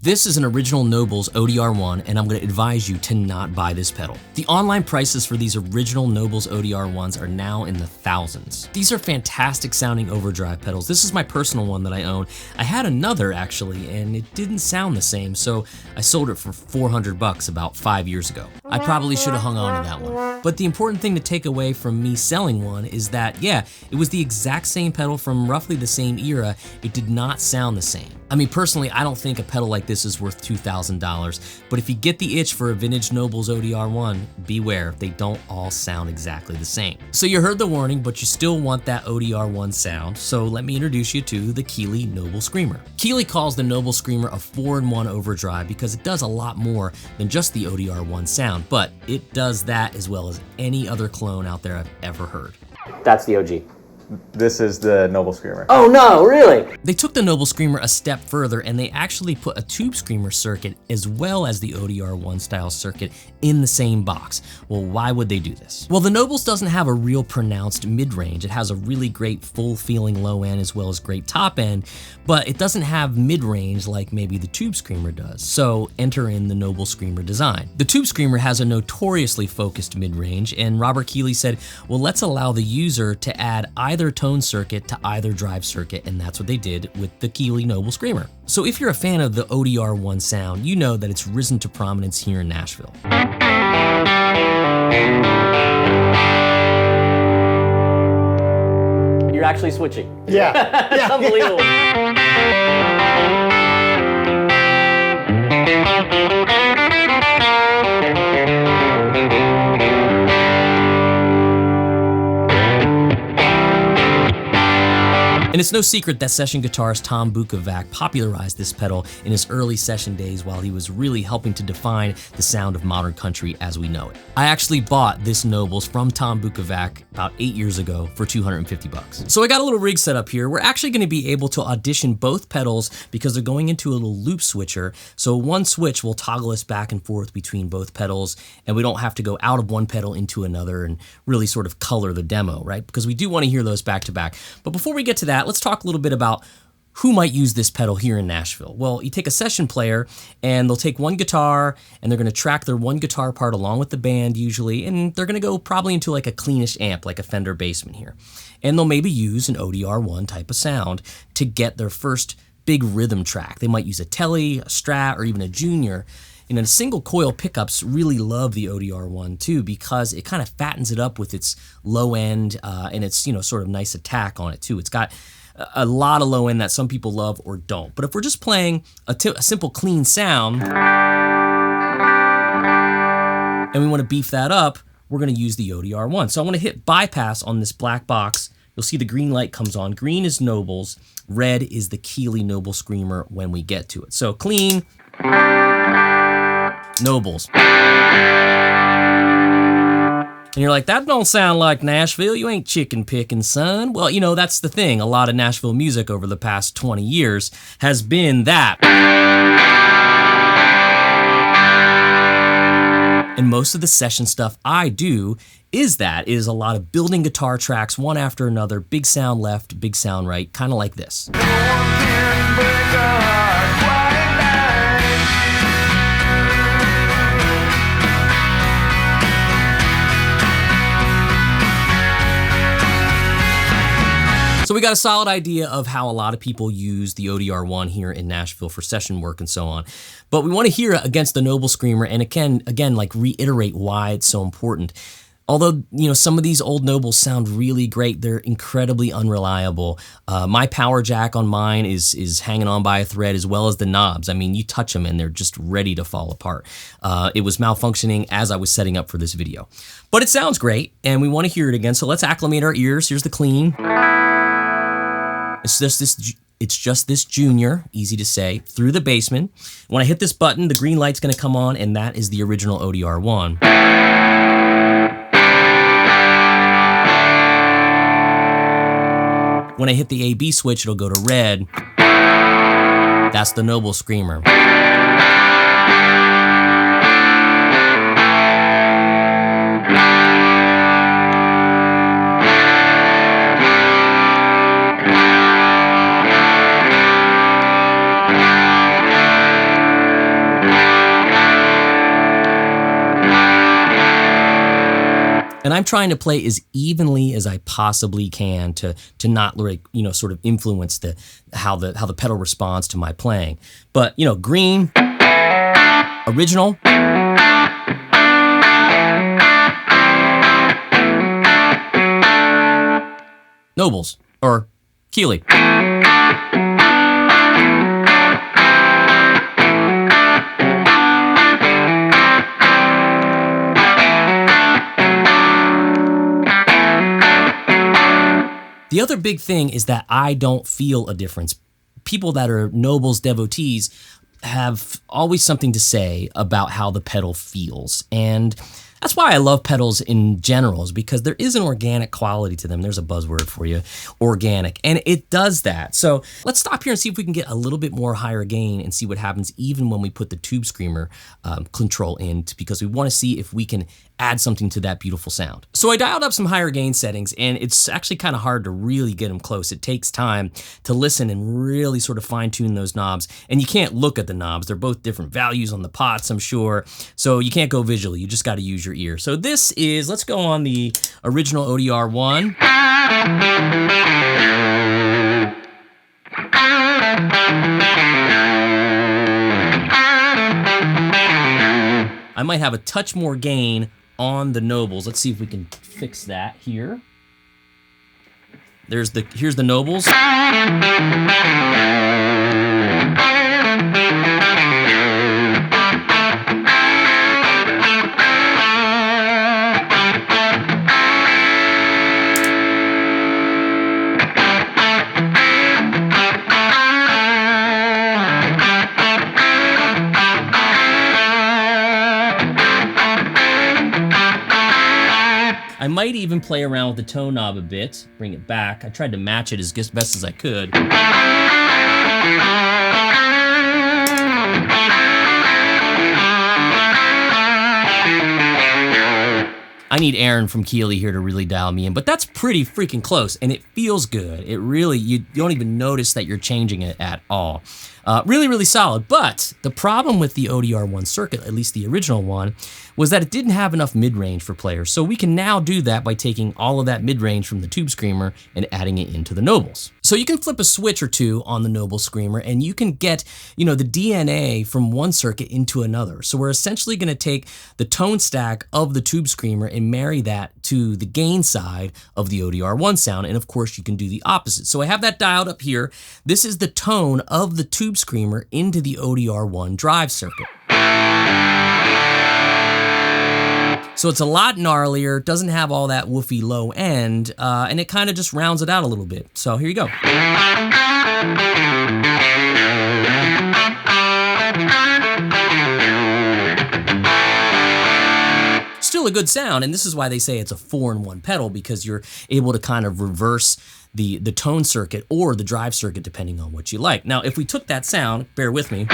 This is an original Nobels ODR-1, and I'm going to advise you to not buy this pedal. The online prices for these original Nobels ODR-1s are now in the thousands. These are fantastic sounding overdrive pedals. This is my personal one that I own. I had another actually, and it didn't sound the same, so I sold it for $400 about 5 years ago. I probably should have hung on to that one. But the important thing to take away from me selling one is that, yeah, it was the exact same pedal from roughly the same era. It did not sound the same. I mean, personally, I don't think a pedal like this is worth $2,000, but if you get the itch for a vintage Nobels ODR-1, beware, they don't all sound exactly the same. So you heard the warning, but you still want that ODR-1 sound, so let me introduce you to the Keeley Noble Screamer. Keeley calls the Noble Screamer a 4-in-1 overdrive because it does a lot more than just the ODR-1 sound, but it does that as well as any other clone out there I've ever heard. That's the OG. This is the Noble Screamer. Oh no, really? They took the Noble Screamer a step further and they actually put a tube screamer circuit as well as the ODR-1 style circuit in the same box. Well, why would they do this? Well, the Nobles doesn't have a real pronounced mid-range. It has a really great full feeling low end as well as great top end, but it doesn't have mid-range like maybe the tube screamer does. So enter in the Noble Screamer design. The tube screamer has a notoriously focused mid-range, and Robert Keeley said, well, let's allow the user to add either tone circuit to either drive circuit, and that's what they did with the Keeley Noble Screamer. So if you're a fan of the ODR-1 sound, you know that it's risen to prominence here in Nashville. You're actually switching. Yeah. It's unbelievable. And it's no secret that session guitarist Tom Bukovac popularized this pedal in his early session days while he was really helping to define the sound of modern country as we know it. I actually bought this Nobles from Tom Bukovac about 8 years ago for $250. So I got a little rig set up here. We're actually going to be able to audition both pedals because they're going into a little loop switcher. So one switch will toggle us back and forth between both pedals, and we don't have to go out of one pedal into another and really sort of color the demo, right? Because we do want to hear those back to back. But before we get to that, let's talk a little bit about who might use this pedal here in Nashville. Well, you take a session player and they'll take one guitar and they're going to track their one guitar part along with the band usually, and they're going to go probably into like a cleanish amp like a Fender Bassman here. And they'll maybe use an ODR-1 type of sound to get their first big rhythm track. They might use a Tele, a Strat, or even a Junior. And the single coil pickups really love the ODR-1 too because it kind of fattens it up with its low end and its sort of nice attack on it too. It's got a lot of low end that some people love or don't. But if we're just playing a simple clean sound and we want to beef that up, we're going to use the ODR-1. So I want to hit bypass on this black box. You'll see the green light comes on. Green is Nobles, red is the Keeley Noble Screamer when we get to it. So clean, Nobles. And you're like, that don't sound like Nashville. You ain't chicken picking, son. Well, that's the thing. A lot of Nashville music over the past 20 years has been that. And most of the session stuff I do is a lot of building guitar tracks one after another, big sound left, big sound right, kind of like this. So we got a solid idea of how a lot of people use the ODR-1 here in Nashville for session work and so on. But we want to hear it against the Noble Screamer and again, like reiterate why it's so important. Although, some of these old Nobles sound really great, they're incredibly unreliable. My power jack on mine is hanging on by a thread as well as the knobs. I mean, you touch them and they're just ready to fall apart. It was malfunctioning as I was setting up for this video. But it sounds great and we want to hear it again, so let's acclimate our ears. Here's the clean. It's just this Junior, easy to say, through the Bassman. When I hit this button, the green light's gonna come on, and that is the original ODR-1. When I hit the A-B switch, it'll go to red. That's the Noble Screamer. And I'm trying to play as evenly as I possibly can to not like, sort of influence how the pedal responds to my playing. But, green, original, Nobles, or Keeley. The other big thing is that I don't feel a difference. People that are Nobles devotees have always something to say about how the pedal feels. And that's why I love pedals in general, is because there is an organic quality to them. There's a buzzword for you, organic, and it does that. So let's stop here and see if we can get a little bit more higher gain and see what happens even when we put the Tube Screamer control in, because we want to see if we can add something to that beautiful sound. So I dialed up some higher gain settings, and it's actually kind of hard to really get them close. It takes time to listen and really sort of fine tune those knobs, and you can't look at the knobs. They're both different values on the pots, I'm sure, so you can't go visually. You just got to use your ear. So this is, let's go on the original ODR-1. I might have a touch more gain on the Nobles. Let's see if we can fix that here. Here's the Nobles. I might even play around with the tone knob a bit, bring it back. I tried to match it as best as I could. I need Aaron from Keeley here to really dial me in, but that's pretty freaking close, and it feels good. It really, you don't even notice that you're changing it at all. Really, really solid, but the problem with the ODR-1 circuit, at least the original one, was that it didn't have enough mid-range for players. So we can now do that by taking all of that mid-range from the Tube Screamer and adding it into the Nobles. So you can flip a switch or two on the Noble Screamer, and you can get, the DNA from one circuit into another. So we're essentially gonna take the tone stack of the Tube Screamer and marry that to the gain side of the ODR-1 sound. And of course you can do the opposite. So I have that dialed up here. This is the tone of the Tube Screamer into the ODR-1 drive circuit. So it's a lot gnarlier, doesn't have all that woofy low end, and it kind of just rounds it out a little bit. So here you go. Still a good sound, and this is why they say it's a 4-in-1 pedal, because you're able to kind of reverse the tone circuit or the drive circuit depending on what you like. Now, if we took that sound, bear with me.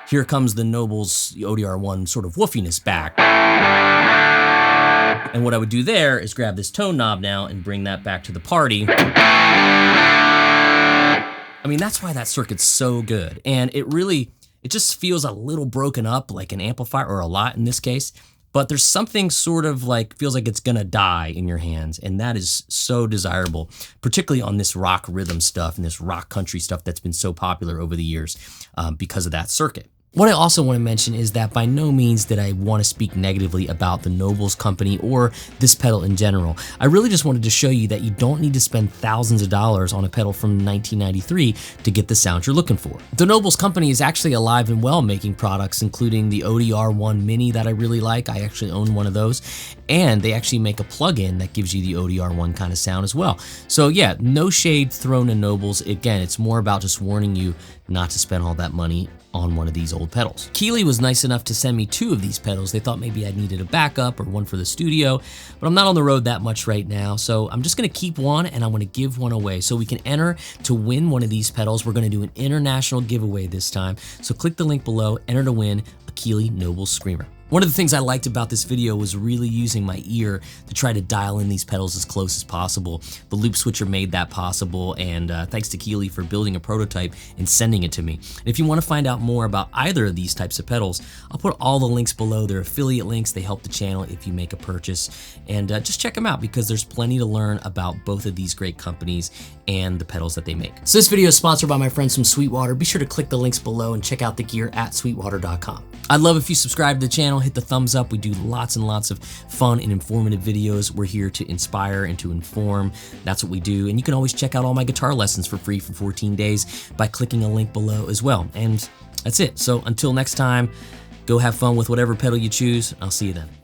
Here comes the Nobles ODR-1 sort of woofiness back. And what I would do there is grab this tone knob now and bring that back to the party. I mean, that's why that circuit's so good. And it just feels a little broken up, like an amplifier, or a lot in this case. But there's something sort of like, feels like it's gonna die in your hands, and that is so desirable, particularly on this rock rhythm stuff and this rock country stuff that's been so popular over the years because of that circuit. What I also want to mention is that by no means did I want to speak negatively about the Nobles company or this pedal in general. I really just wanted to show you that you don't need to spend thousands of dollars on a pedal from 1993 to get the sound you're looking for. The Nobles company is actually alive and well, making products including the ODR-1 Mini that I really like. I actually own one of those. And they actually make a plug-in that gives you the ODR-1 kind of sound as well. So yeah, no shade thrown in Nobles. Again, it's more about just warning you not to spend all that money on one of these old pedals. Keeley was nice enough to send me 2 of these pedals. They thought maybe I needed a backup or one for the studio, but I'm not on the road that much right now, so I'm just gonna keep one and I'm gonna give one away. So we can enter to win one of these pedals. We're gonna do an international giveaway this time. So click the link below, enter to win a Keeley Noble Screamer. One of the things I liked about this video was really using my ear to try to dial in these pedals as close as possible. The loop switcher made that possible, and thanks to Keeley for building a prototype and sending it to me. And if you want to find out more about either of these types of pedals, I'll put all the links below. They're affiliate links. They help the channel if you make a purchase. And just check them out because there's plenty to learn about both of these great companies and the pedals that they make. So this video is sponsored by my friends from Sweetwater. Be sure to click the links below and check out the gear at sweetwater.com. I'd love if you subscribe to the channel, hit the thumbs up. We do lots and lots of fun and informative videos. We're here to inspire and to inform. That's what we do. And you can always check out all my guitar lessons for free for 14 days by clicking a link below as well. And that's it. So until next time, go have fun with whatever pedal you choose. I'll see you then.